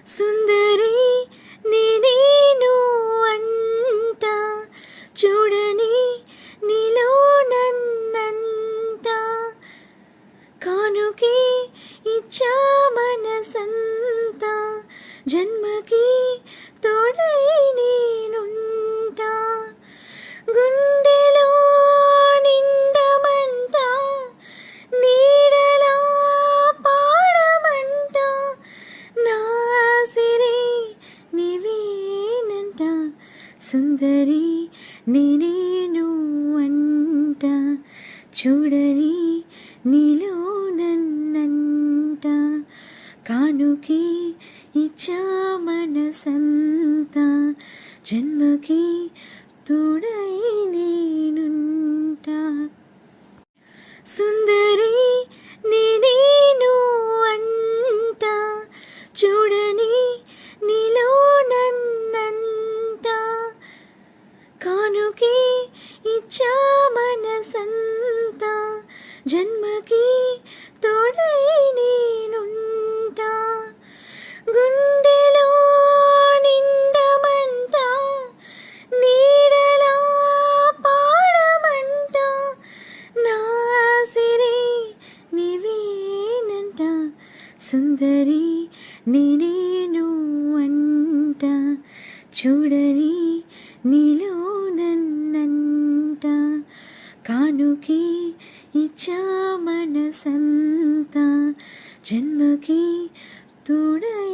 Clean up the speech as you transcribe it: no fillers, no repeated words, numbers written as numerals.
సుందరి నేనేను అంట చూడని నీలో నన్నంట కానుకి ఇచ్చా మనసంతా జన్మకి తోడై నేనుంటా గుండెలో నిండమంట నీడలా పాడమంట నా సిరే నీవేనంట సుందరి నేనేను అంట చూడని నీలో నన్నంట కానుకి ఇచ్చా మనసంతా జన్మకి తోడై నేనుంటా సుందరి నేనేను అంట చూడని నీలో నన్నంట కానుకి ఇచ్చా మనసంతా జన్మకి తోడై నేనుంటా గుండెలో నిండమంట నీడలా పాడమంట నా సిరే నీవేనంట సుందరి నేనేను అంట చూడని నీలో నన్నంట కానుకి ఇచ్చా మనసంతా జన్మకి తోడై